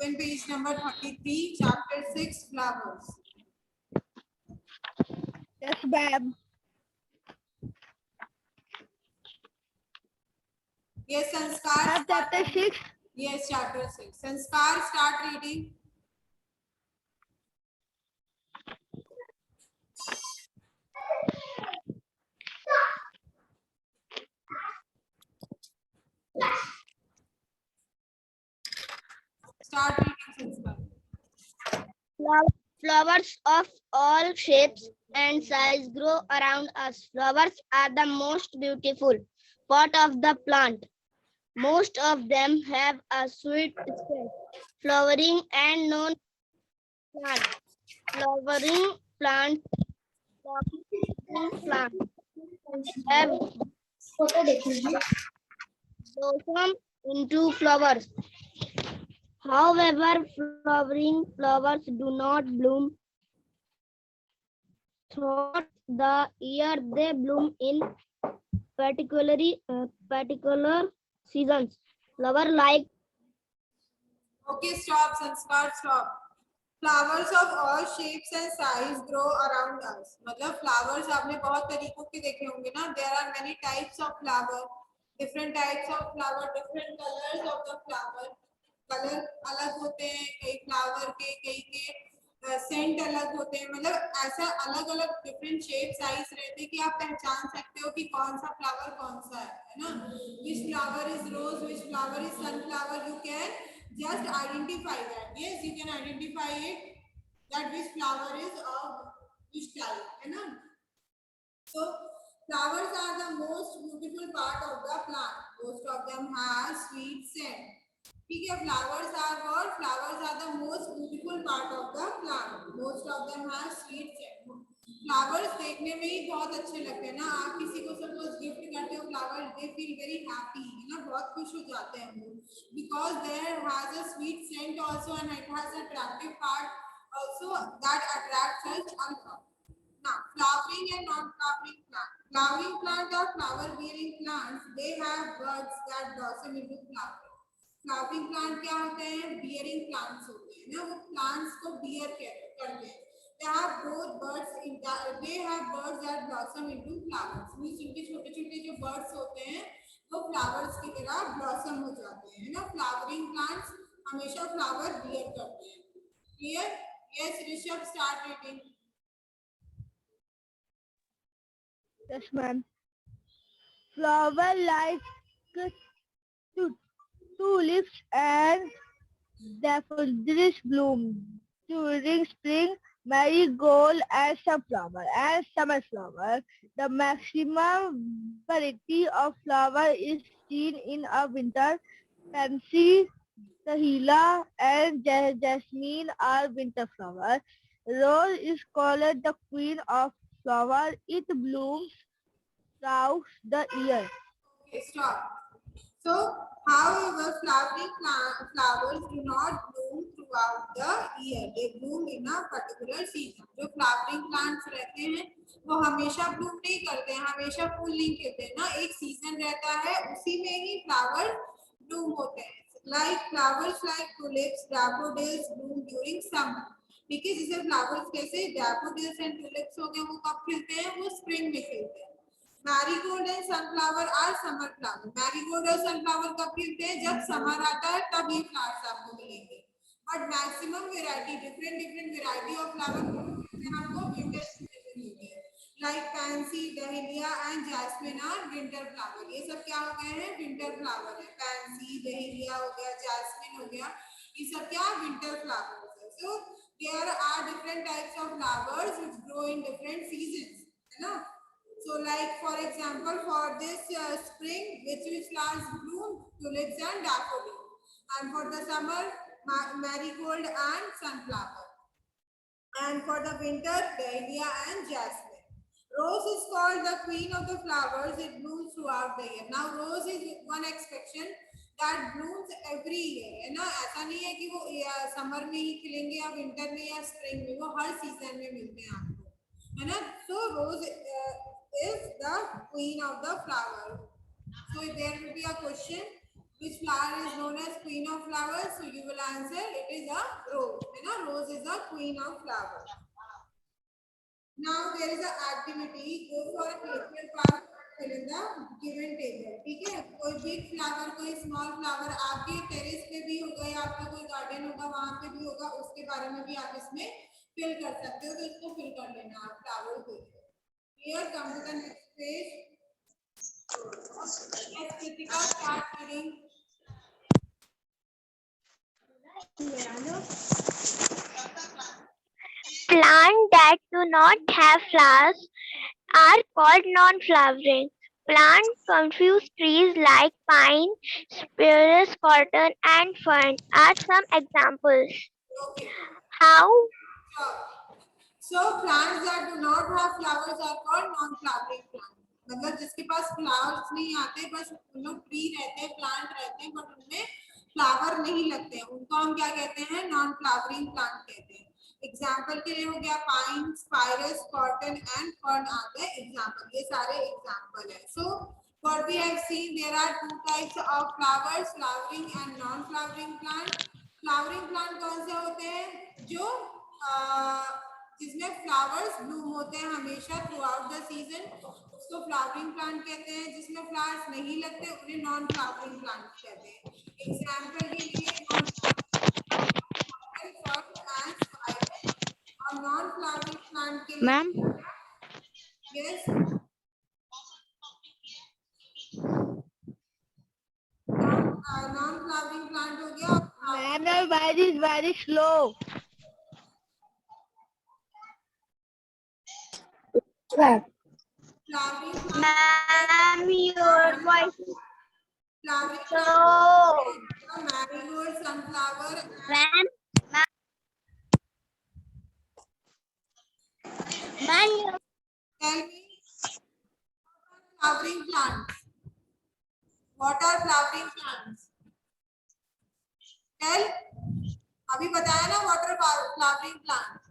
Open page number 33, chapter 6, flowers. Yes, ma'am. Yes, Sanskar. Chapter 6. Yes, chapter 6. Sanskar, start reading. Start reading, Sanskar. Flowers of all shapes and size grow around us. Flowers are the most beautiful part of the plant. Most of them have a sweet scent. Flowering and non-plant. Flowering plants have blossom into flowers. However, flowering flowers do not bloom throughout the year. They bloom in particular seasons. Flower like. Okay, stop, Sanskar, stop. Flowers of all shapes and size grow around us. मतलब flowers आपने बहुत तरीकों के देखे होंगे ना. There are many types of flower, different types of flower, different colors of the flower. Colour अलग होते हैं कई फ्लावर के सेंट अलग होते हैं. मतलब ऐसा अलग अलग डिफरेंट शेप साइज रहते हैं कि आप पहचान सकते हो कि कौन सा फ्लावर कौन सा है ना. Which flower is rose, which flower is sunflower. You can just identify that. Yes, you can identify it that which flower is of which type, है ना. So flowers are the most beautiful part of the plant. Most of them have sweet scent. ठीक है. Flowers are what? Flowers are the most beautiful part of the plant. Most of them have sweet scent. Flowers देखने में ही बहुत अच्छे लगते हैं ना. आप किसी को सपोज गिफ्ट करते हो flower, they feel very happy, है ना. बहुत खुश हो जाते हैं वो, because there has a sweet scent also and it has attractive part also that attracts us alpha. Now, flowering and non-flowering plant. Flowering plant or flower-bearing plants, they have buds that blossom into flowers. Flowering plant क्या होते हैं? Bearing plants होते हैं ना. वो plants को bear करते हैं. They have both birds in that. They have birds that blossom into flowers. Means उनके छोटे-छोटे जो birds होते हैं, वो flowers की तरह blossom हो जाते हैं ना. Flowering plants हमेशा flower bear करते हैं. Clear? Yes, Rishabh, start reading. Yes, ma'am. Flower like tulips and daffodils bloom during spring. Marigold and sunflower and summer flower. The maximum variety of flower is seen in a winter. Pansy, Dahlia, and jasmine are winter flowers. Rose is called the queen of flower. It blooms throughout the year. Okay, stop. So, however, flowering flowers do not bloom throughout the year. They bloom in a particular season. जो flowering plants रहते हैं, वो हमेशा bloom नहीं करते हैं, हमेशा फूल नहीं खिलते हैं ना. एक season रहता है, उसी में ही flowers bloom होते हैं. Like flowers like tulips, daffodils bloom during summer. ठीक है. जैसे flowers कैसे daffodils and tulips हो गए, वो कब खिलते हैं? वो spring में खिलते हैं. Marigold and sunflower are summer flower. Marigold और सनफ्लावर कब खिलते हैं? जब समर आता है तब ये फ्लावर्स आपको मिलेंगे. But maximum variety, different variety of flower आपको विंटर सीजन में मिलते हैं. Like pansy, dahlia and jasmine are winter flower. ये सब क्या हो गए हैं? विंटर फ्लावर है. पैंसी, डहेलिया हो गया, जैस्मिन हो गया, ये सब क्या विंटर फ्लावर्स है. So there are different types of flowers which grow in different seasons, है ना. So, like for example, for this spring, which flowers bloom? Tulips and daffodils. And for the summer, marigold and sunflower. And for the winter, dahlia and jasmine. Rose is called the queen of the flowers. It blooms throughout the year. Now, rose is one exception that blooms every year. है ना. ऐसा नहीं है कि वो summer में ही खिलेंगे या winter में या स्प्रिंग में. वो हर सीजन में मिलते हैं आपको, है ना. So, rose is the queen of the flower. So there will be a question: Which flower is known as queen of flowers? So you will answer it is a rose. है ना? Rose is a queen of flowers. Now there is a activity. Go for a nature park. Fill in the given table. ठीक है? कोई big flower, कोई small flower आपके terrace पे भी होगा या आपका कोई garden होगा वहाँ पे भी होगा. उसके बारे में भी आप इसमें fill कर सकते हो. तो इसको fill कर लेना आप flower को. Here come to the next page. Yes, Kritika, start reading. Plants that do not have flowers are called non-flowering. Plant confuse trees like pine, spruce, cotton, and fern are some examples. Okay. How So plants that do not have flowers are called non-flowering plants. मतलब जिसके पास flowers नहीं आते, बस उन लोग tree रहते हैं, plant रहते हैं, बट उनमें फ्लावर नहीं लगते हैं, उनको हम क्या कहते हैं? नॉन फ्लावरिंग प्लांट कहते हैं. एग्जाम्पल के लिए हो गया पाइन, स्पाइरस, कॉटन एंड फर्न आते हैं एग्जाम्पल. ये सारे एग्जाम्पल है. सो what we have seen, there are two types of flowers, flowering and non-flowering plant. Flowering plant कौन से होते हैं? जो जिसमें फ्लावर्स ब्लूम होते हैं हमेशा थ्रू आउट द सीजन, उसको फ्लावरिंग प्लांट कहते हैं. जिसमें फ्लावर्स नहीं लगते उन्हें नॉन फ्लावरिंग प्लांट कहते हैं. एग्जाम्पल के लिए और नॉन फ्लावरिंग प्लांट के लिए ma'am yes non flowering plant हो गया. Ma'am, your voice is very slow. Flowering ma'am, your voice is flowering slow. Marigold, sunflower. Ma'am, ma'am, Tell me flowering plants. What are flowering plants? Tell. अभी बताया ना what are flowering plants.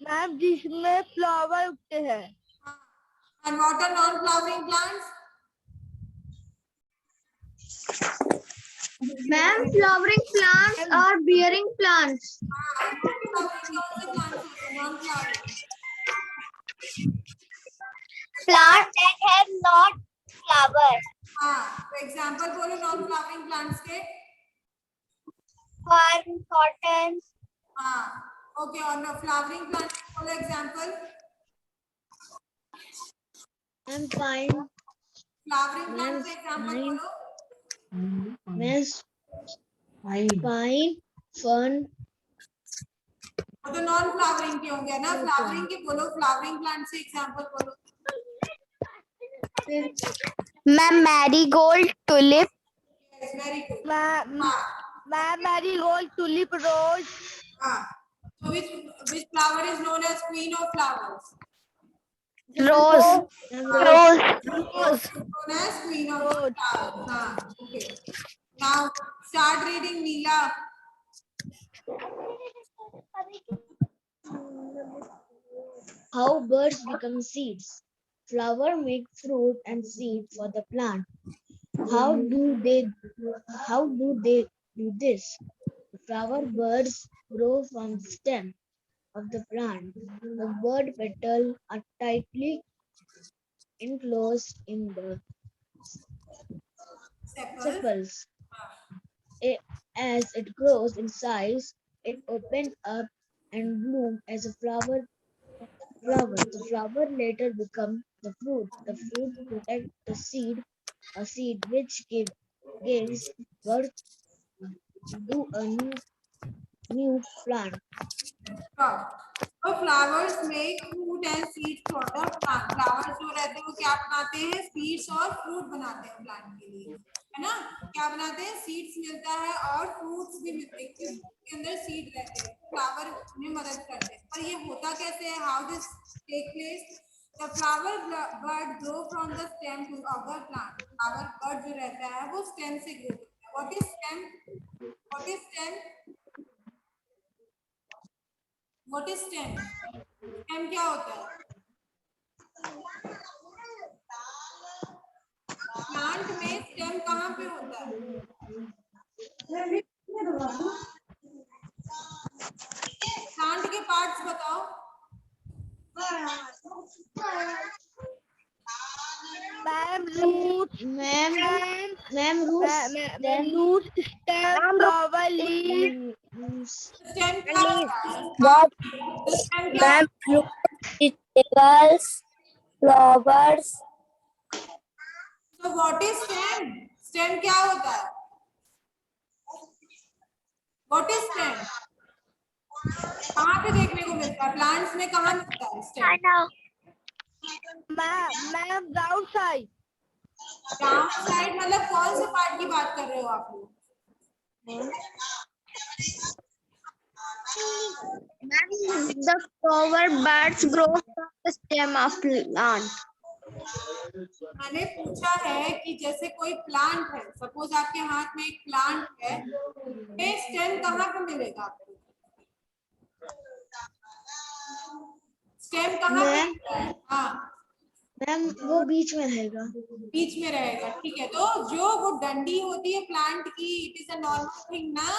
Ma'am जिसमें flower उगते हैं. And what are non-flowering plants? Ma'am flowering plants और bearing plants. Non-flowering कौन से plants होते हैं? Non-flowering. plants that have not flowers. हाँ. तो example बोलो non-flowering plants के. Fern, cotton, हाँ. Okay. और flowering plants के बोलो example. Ma'am pine. Flowering plants के example Fine. बोलो. Ma'am pine, fern. वो तो नॉन फ्लावरिंग के होंगे ना. फ्लावरिंग के बोलो. फ्लावरिंग प्लांट से एग्जांपल बोलो. ma'am, marigold, tulip, Yes, very good. Ma'am, हाँ. marigold, tulip, rose. हाँ. So which flower is known as queen of flowers? rose, Rose. rose. Known as queen of flowers. हाँ. Okay. Now start reading, Neela. How birds become seeds. Flower make fruit and seed for the plant. How do they do this? The flower buds grow from the stem of the plant. The bud petals are tightly enclosed in the sepals. As it grows in size, it opens up and blooms as a flower. The flower later becomes the fruit. The fruit protects the seed, a seed which gives birth to a new plant. Stop. तो flowers make fruit and seeds for the plant. Flowers जो रहते हैं वो क्या बनाते हैं? Seeds और fruit बनाते हैं plant के लिए. है ना? क्या बनाते हैं? Seeds मिलता है और fruits भी मिलते हैं क्योंकि उसके अंदर seed रहते हैं. Flower उन्हें मदद करते हैं. पर ये होता कैसे है? How this take place? The flower bud grow from the stem of the plant. Flower bud जो रहता है वो stem से grow करता है. What is stem? What is stem? What is stem? Stem क्या होता है? प्लांट में स्टेम कहाँ पे होता है? प्लांट के पार्ट्स बताओ। Ma'am roots ma'am ma'am roots stem flower leaf stem क्या होता है? स्टेम क्या होता है? vegetables, flowers, तो व्हाट इज स्टेम? स्टेम क्या होता है? What is stem? कहाँ पे देखने को मिलता है? प्लांट्स में कहाँ मिलता है stem? Anna, ma'am round side down side मतलब कौन से पार्ट की बात कर रहे हो आप लोग? the flower buds grow from the stem of plant. मैंने पूछा है कि जैसे कोई प्लांट है, सपोज आपके हाथ में एक प्लांट है, ये स्टेम कहाँ पे मिलेगा आपको? स्टेम कहाँ पे मिलता है? हाँ, मैम वो बीच में रहेगा. बीच में रहेगा। ठीक है, तो जो वो डंडी होती है प्लांट की, it is a normal thing ना।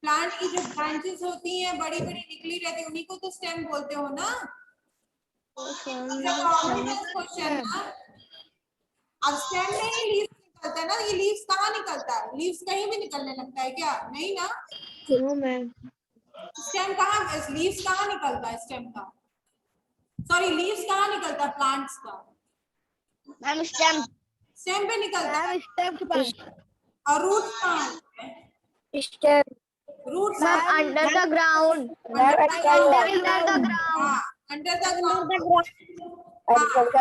प्लांट की जो ब्रांचेस होती हैं बड़ी बड़ी निकली रहती है, उन्हीं को तो स्टेम बोलते हो ना। क्वेश्चन ना। अब स्टेम में ही लीव्स निकलता है ना, ये लीव्स कहाँ निकलता है? लीव्स कहीं भी निकलने लगता है क्या? नहीं ना। No ma'am. स्टेम कहाँ, लीव्स कहाँ निकलता है? स्टेम का, सॉरी, लीव्स कहाँ निकलता है प्लांट्स का? मैम स्टेम स्टेम पे निकलता है। मैम स्टेम के पास और रूट्स कहाँ होते हैं? stem, roots under the ground. Under the under the ground. Ground हाँ, under the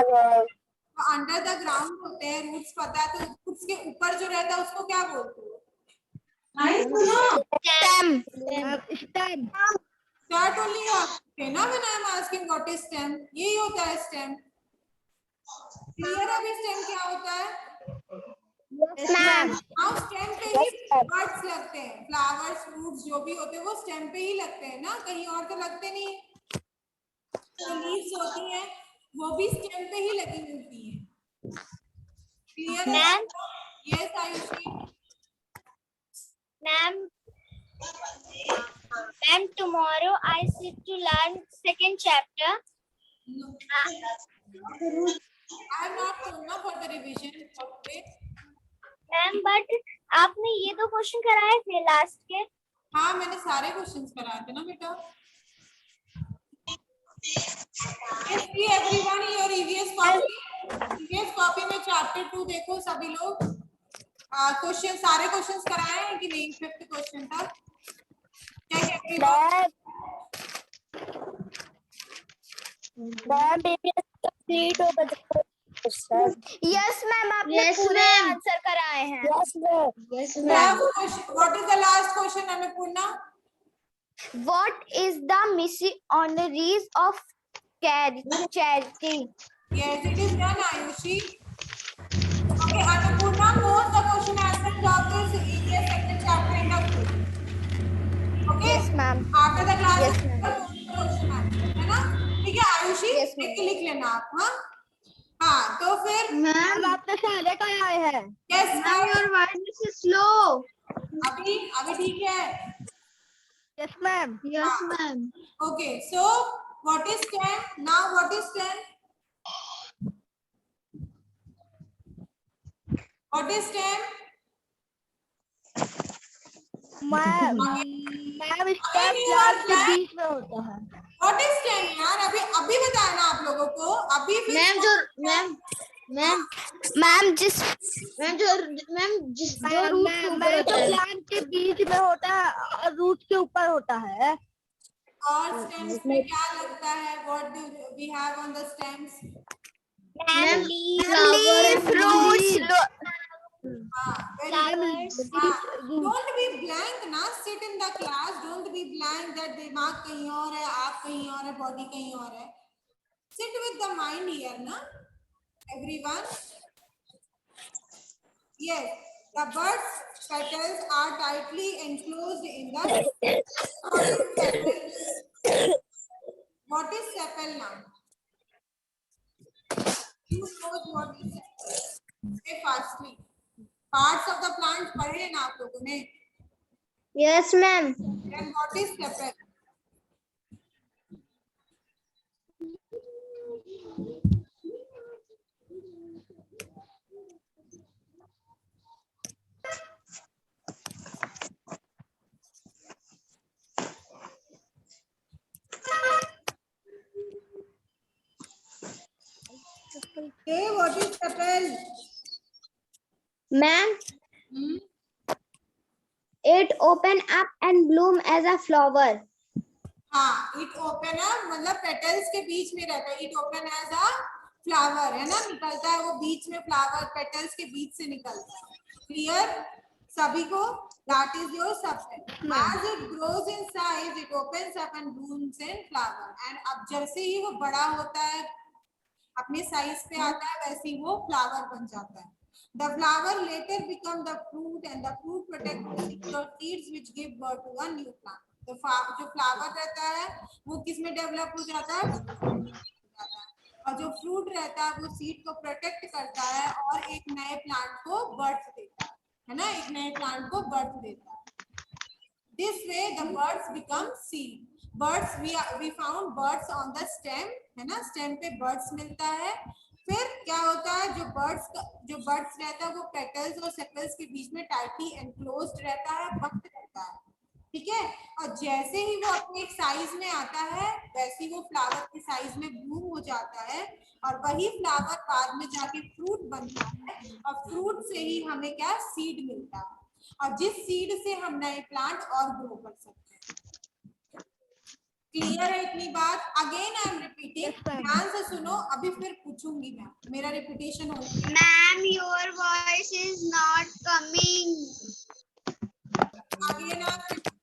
ground. Under the ground होते हैं रूट्स, पता है? तो उसके ऊपर जो रहता है उसको क्या बोलते हो? Stem. Stem That only you ask ना, when I am asking what is stem, यही होता है stem। क्लियर है अभी stem क्या होता है? मैम हाँ, stem पे ही buds लगते हैं, flowers, fruits जो भी होते हैं वो stem पे ही लगते हैं ना, कहीं और तो लगते नहीं। जो leaves होती हैं वो भी stem पे ही लगी मिलती हैं। क्लियर है? Yes, Ayushi. Ma'am, tomorrow I sit to learn second chapter. No. I have not told ना for the revision for today. Ma'am, but आपने ये दो क्वेश्चन कराए थे लास्ट के. हाँ, मैंने सारे क्वेश्चंस कराए थे ना बेटा। Yes, see everyone your EVS copy. EVS copy में chapter 2 देखो सभी लोग। क्वेश्चन सारे क्वेश्चंस कराए हैं कि नहीं? 5th क्वेश्चन तक चेक एवरीवन। Ma'am, complete हो गया. Yes, ma'am, आपने पूरे आंसर कराए हैं. Yes, ma'am. Yes, What is the last question, Annapurna? What is the missionaries of charity? Yes, it is done, Ayushi. Okay, Annapurna knows the question answer of this EVS second chapter in the book. Okay. Yes, ma'am. After the class, Yes, ma'am. question answer, है ना? ठीक है Ayushi, Yes, ma'am. एक लिख लेना आप। हाँ हाँ, तो फिर मैम आपने सारे कराए हैं. Yes your voice is slow. अभी अभी ठीक है। Yes ma'am. Yes, ma'am. Okay, so what is 10? Now what is 10? What is 10? Ma'am stem plant के बीच में होता है. What is 10 यार? अभी अभी बताया ना आप लोगों को। अभी फिर मैम जो मैम जिस जो रूट के ऊपर मैम होता तो है. प्लांट के बीच में होता है और रूट के ऊपर होता है. और stems पे क्या लगता है? What do we have on the stems? Ma'am Leaf, roots, हाँ, very Flowers, good. हाँ, don't be blank ना, sit in the class, don't be blank that दिमाग कहीं और है, आप कहीं और है, body कहीं और है. Sit with the mind here ना, everyone. Yes, the bird's petals are tightly enclosed in the. What is sepal now? You know what is sepal? Say fastly. Parts of the plant पढ़े हैं ना आप लोगों ने? Yes, ma'am. Then what is sepal? Hey, what is sepal? Ma'am, Hmm? it open up and bloom as a flower. हाँ, it open up मतलब petals के बीच में रहता है. It open as a flower है ना, निकलता है वो बीच में flower petals के बीच से निकलता है. Clear? सभी को? That is your sepal. As it grows in size, it opens up and blooms in flower. And अब जैसे ही वो बड़ा होता है, अपने साइज पे आता है, वैसे ही वो फ्लावर बन जाता है. The flower later become the fruit and the fruit protect the seeds which give birth to a new plant. तो जो फ्लावर रहता है वो किस में डेवलप हो जाता है, और जो फ्रूट रहता है वो सीड को प्रोटेक्ट करता है और एक नए प्लांट को बर्थ देता है ना, एक नए प्लांट को बर्थ देता है. This way the birds become seed. Birds we found birds on the stem है ना, stem पे birds मिलता है. फिर क्या होता है, जो birds रहता है वो petals और sepals के बीच में tightly enclosed रहता है, बंद रहता है. ठीक है, और जैसे ही वो अपने एक साइज में आता है वैसे ही वो फ्लावर के साइज में ब्लूम हो जाता है और वही फ्लावर बाद में जाके फ्रूट बनता है और फ्रूट से ही हमें क्या सीड मिलता है और जिस सीड से हम नए प्लांट और ग्रो कर सकते हैं. क्लियर है इतनी बात? अगेन आई एम रिपीटिंग, ध्यान से सुनो, अभी फिर पूछूंगी मैं, मेरा रिपीटेशन हो गया. Ma'am, your voice is not coming. Again I am repeating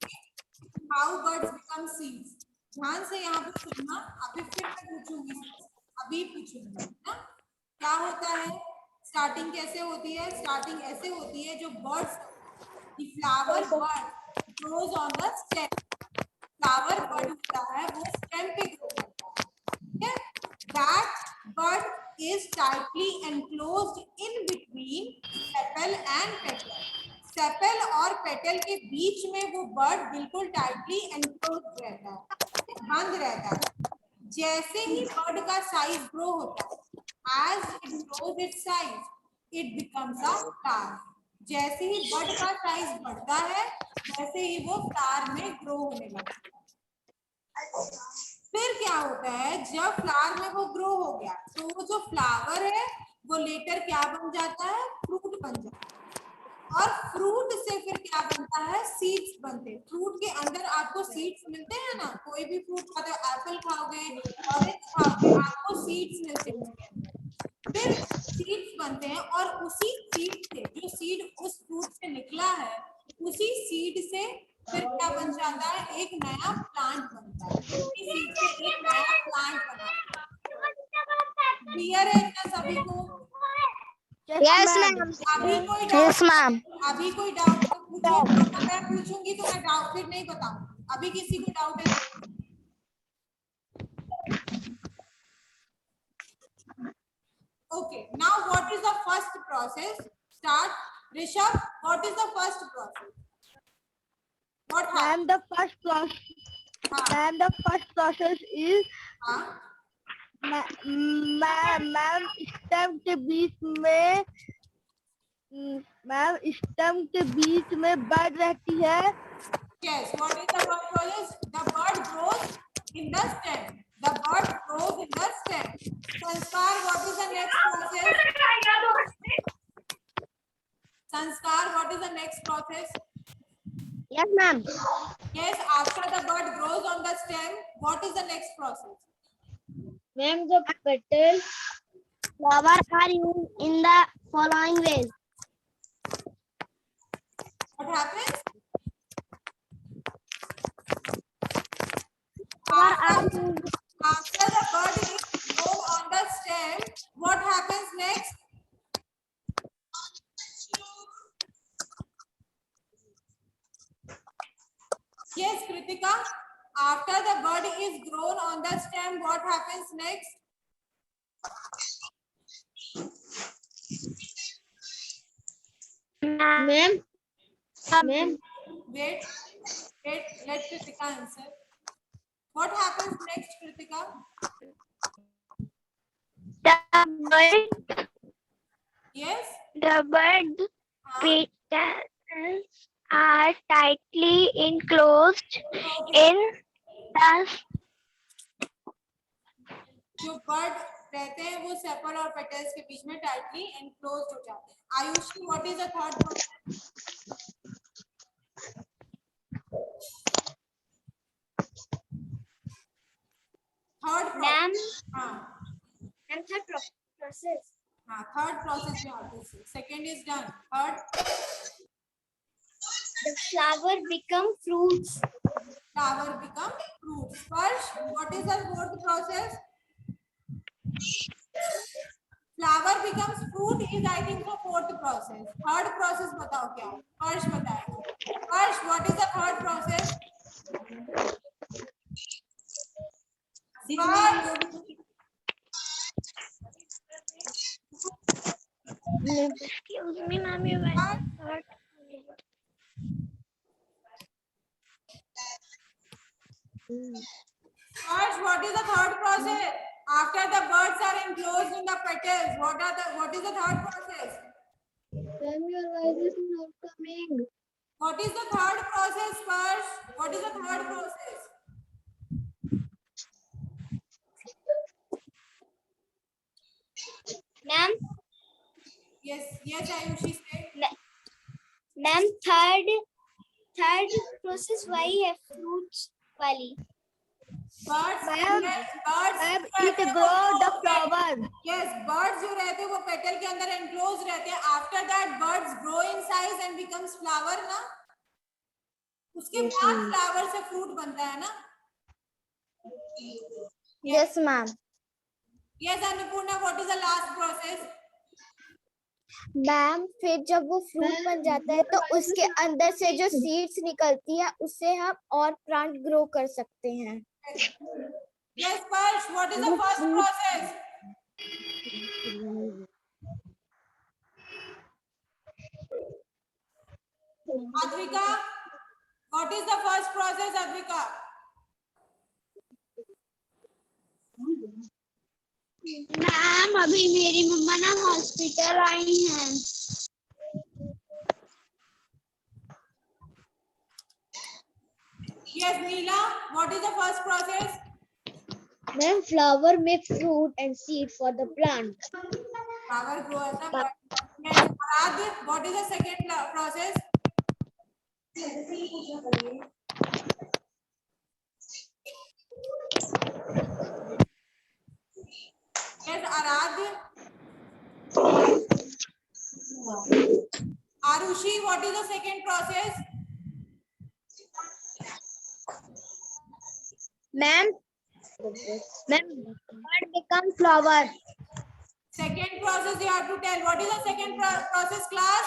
how birds become seeds. ध्यान से यहाँ पे सुनना, अभी फिर मैं पूछूंगी, अभी पूछूंगी ना. क्या होता है, स्टार्टिंग कैसे होती है? स्टार्टिंग ऐसे होती है, जो buds, the flower bud grows on the stem. Flower bud होता है वो स्टेम पे ग्रो करता है. ठीक है, that bud is tightly enclosed in between sepal and petal. Sepal और पेटल के बीच में वो बर्ड बिल्कुल टाइटली एनक्लोज रहता है, बंद रहता है. जैसे ही बर्ड का साइज ग्रो होता है, as it grows its size, it becomes a flower. जैसे ही बर्ड का साइज बढ़ता है वैसे ही वो फ्लावर में ग्रो होने लगता है. फिर क्या होता है, जब फ्लावर में वो ग्रो हो गया तो वो जो फ्लावर है वो लेटर क्या बन जाता है, फ्रूट बन जाता है. और फ्रूट से फिर क्या बनता है, सीड्स बनते हैं. फ्रूट के अंदर आपको सीड्स मिलते हैं ना, कोई भी फ्रूट खाते हो, एप्पल खाओगे, ऑरेंज खाओगे, आपको सीड्स मिलते हैं. फिर सीड्स बनते हैं और उसी सीड से, जो सीड उस फ्रूट से निकला है, उसी सीड से फिर क्या बन जाता है, एक नया प्लांट बनता है. उसी सीड से एक नया प्लांट बना. क्लियर है इतना सभी को? Yes, ma'am. अभी कोई Yes, डाउट, ma'am. अभी कोई डाउट तो पूछो, मैं पूछूंगी तो मैं डाउट फिर नहीं बताऊंगी. अभी किसी को डाउट है? Okay, now what is the first process? Start. Rishabh, what is the first process? What happens? And the first process, and the first process is हाँ, मैम स्टेम के बीच में, मैम स्टेम के बीच में बर्ड रहती है. yes, what is the first process? The bird grows in the stem. The bird grows in the stem. Sanskar, what is the next process? Sanskar, what is the next process? Yes, ma'am. Yes, after the bird grows on the stem, what is the next process? Ma'am, the petal flower are used in the following ways. What happens? After the bird is grown on the stem, what happens next? Yes, Kritika. After the bird is grown on the stem, what happens next? Ma'am. Ma'am. Wait, let Kritika answer. What happens next, Kritika? Yes? The bird Huh? petals are tightly enclosed Okay. in the जो bird रहते हैं वो sepal और petals के बीच में tightly enclosed हो जाते हैं. Ayushi, what is the third process? Third Ma'am, हाँ and third process. हाँ थर्ड प्रोसेस में आते हैं. Second is done. Third The flower become fruits. flower become fruit. First, what is the fourth process? Flower becomes fruit is I think the fourth process. Third process बताओ क्या है? First बताएं. First, what is the third process? excuse me, ma'am, you went. First, what is the third process? After the birds are enclosed in the petals, what is the third process? Ma'am, your voice is not coming. What is the third process first? What is the third process? Ma'am, Yes, Ayushi say. ma'am, third process why have fruits वाली. Birds, Ma'am, birds ma'am, जो it रहते हैं grow वो the flower. Yes, birds जो रहते हैं वो petal के अंदर enclosed रहते हैं. After that, birds grow in size and becomes flower ना. उसके बाद flower से fruit बनता है ना. Yes, ma'am. Yes, Annapurna, what is the last process? Ma'am फिर जब वो फ्रूट बन जाता है तो उसके अंदर से जो सीड्स निकलती है उससे हम और प्लांट ग्रो कर सकते हैं. Yes, Parsh, what is the first process? Advika, what is the first process, Advika? Ma'am अभी मेरी मम्मा ना हॉस्पिटल आई हैं. Yes, Neela, what is the first process? Ma'am flower make fruit and seed for the plant. Flower grow as a bud. Yes, Arad, what is the second process? Yes, Arad. Arushi, what is the second process? Ma'am bird become flower. Second process you have to tell. What is the second process, class?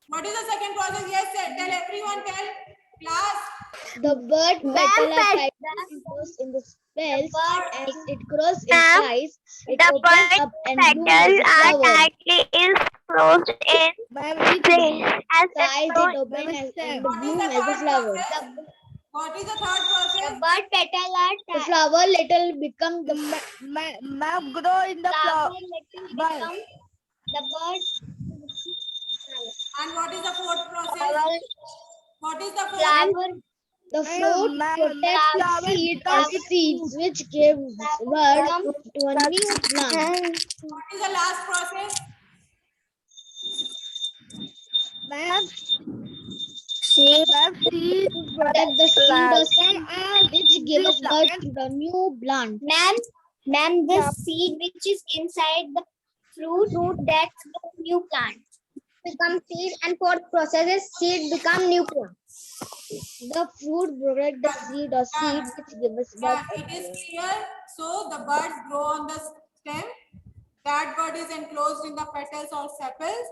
What is the second process? Yes, sir. Tell everyone, tell class. The bird petal are tightly enclosed in the cells. As it grows in size, it The opens up and blooms petals as a are flower. tightly enclosed in Ma'am, place as Size it it open Ma'am, and sir. What is bloom the as a third flower. process? What is the third The process? bird petal are the flower little become the Ma'am, grow in the flower. become the bird. And what is the fourth process? Flower. What is the fourth? Flower. The fruit Ma'am, protects the flower seed or becomes seeds which give birth to a new plant. What is the last process? Ma'am, Seed seed protect the seed or plant. seed which give birth to the new plant. Ma'am, this seed which is inside the fruit that's the new plant become seed, and fourth process is seed become new plant. The fruit protect the seed or seed which gives birth. Yeah, it is clear. So the birds grow on the stem. That bird is enclosed in the petals or sepals.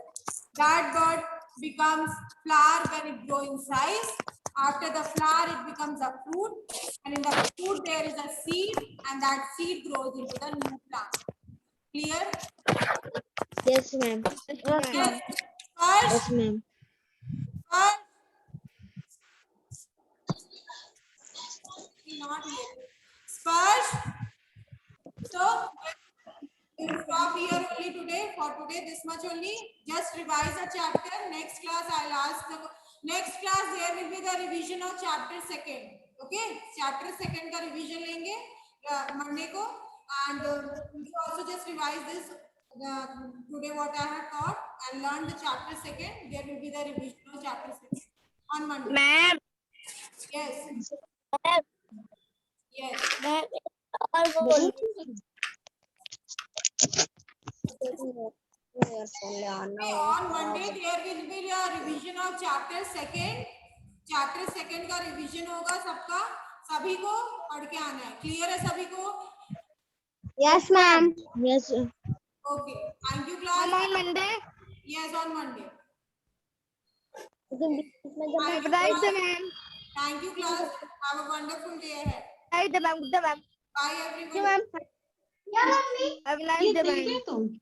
That bird becomes flower when it grows in size. After the flower, it becomes a fruit. And in the fruit, there is a seed. And that seed grows into the new plant. Clear? Yes, ma'am. Yes. Yes, First, ma'am. not yet. Sparsh. So we'll stop here only today. For today, this much only. Just revise the chapter. Next class, I'll ask the next class. There will be the revision of chapter 2nd. Okay, chapter 2nd का revision लेंगे Monday को, and you also just revise this today what I have taught and learn the chapter 2nd. There will be the revision of chapter 2nd on Monday. Ma'am, Yes. Yes. ma'am, all Okay, on Monday there will be a revision of chapter 2nd. Chapter 2nd का revision होगा सबका, सभी को पढ़ के आना है. Clear है सभी को? Yes, ma'am. Yes. Okay. Thank you, class. On Monday. Yes, on Monday. Have a nice day, ma'am. Thank you, class. Have a wonderful day ahead. Nice day, ma'am. Good day, ma'am. Bye, everyone. Have a nice day, ma'am.